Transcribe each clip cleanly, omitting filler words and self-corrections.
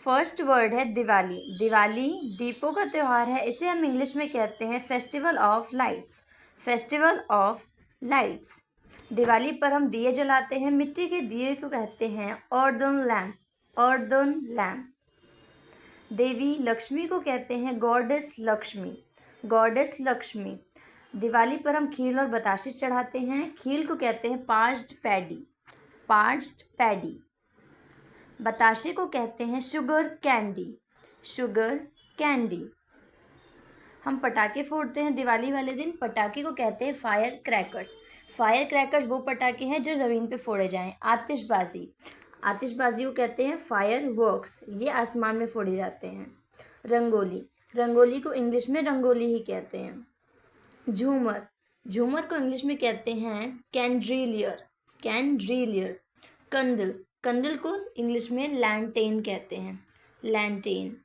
First word है दिवाली। दिवाली दीपों का त्यौहार है, इसे हम इंग्लिश में कहते हैं festival of lights. Festival of lights. Diwali पर हम दिए जलाते हैं, मिट्टी के दिए को कहते हैं अर्दन लैम्प। Earthen lamp. देवी लक्ष्मी को कहते हैं गॉडेस लक्ष्मी। गॉडेस लक्ष्मी। दिवाली पर हम खीर और बताशे चढ़ाते हैं, खीर को कहते हैं पार्च्ड पैडी। Parched paddy. बताशे को कहते हैं शुगर कैंडी। Sugar candy. हम पटाखे फोड़ते हैं दिवाली वाले दिन, पटाखे को कहते हैं फायर क्रैकर्स। फायर क्रैकर्स वो पटाखे हैं जो ज़मीन पे फोड़े जाएं। आतिशबाजी। आतिशबाजी को कहते हैं फायर वर्क्स, ये आसमान में फोड़े जाते हैं। रंगोली। रंगोली को इंग्लिश में रंगोली ही कहते हैं। झूमर। झूमर को इंग्लिश में कहते हैं कैंड्रिलियर। कैंड्रिलियर। कंदल। कंदल को इंग्लिश में लैंटेन कहते हैं। लैंटेन।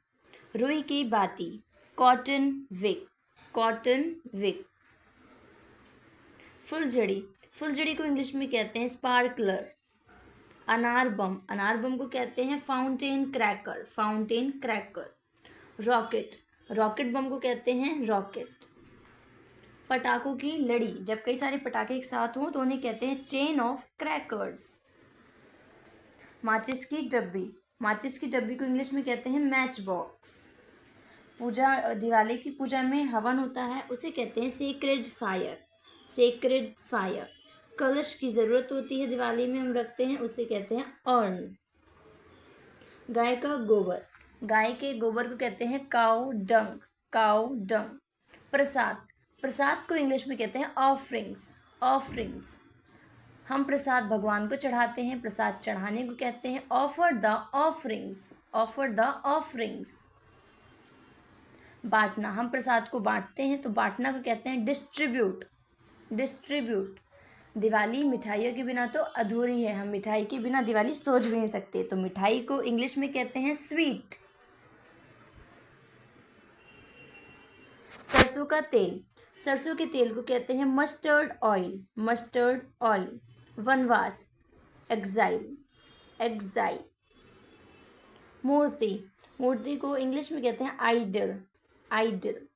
रुई की बाती। Cotton wick. Cotton wick. फुलझड़ी। फुलझड़ी को इंग्लिश में कहते हैं स्पार्कलर। अनार बम। अनार बम को कहते हैं fountain cracker. Fountain cracker. Rocket. Rocket bomb को कहते हैं रॉकेट। पटाखों की लड़ी। जब कई सारे पटाखे एक साथ हों तो उन्हें कहते हैं चेन ऑफ क्रैकर्स। माचिस की डब्बी। माचिस की डब्बी को इंग्लिश में कहते हैं मैच बॉक्स। पूजा, दिवाली की पूजा में हवन होता है, उसे कहते हैं सेक्रेड फायर। Sacred fire. कलश की ज़रूरत होती है दिवाली में, हम रखते हैं, उसे कहते हैं अर्न। गाय का गोबर। गाय के गोबर को कहते हैं काउ डंग। Cow dung. प्रसाद। प्रसाद को इंग्लिश में कहते हैं ऑफरिंग्स। ऑफरिंग्स। हम प्रसाद भगवान को चढ़ाते हैं, प्रसाद चढ़ाने को कहते हैं offer the offerings. Offer the offerings. बांटना। हम प्रसाद को बांटते हैं तो बांटना को कहते हैं डिस्ट्रीब्यूट। डिस्ट्रीब्यूट। दिवाली मिठाइयों के बिना तो अधूरी है, हम मिठाई के बिना दिवाली सोच भी नहीं सकते, तो मिठाई को इंग्लिश में कहते हैं स्वीट। सरसों का तेल। सरसों के तेल को कहते हैं मस्टर्ड ऑयल। Mustard oil. वनवास। एग्जाइल। एग्जाइल। मूर्ति। मूर्ति को इंग्लिश में कहते हैं आइडल। आइडल।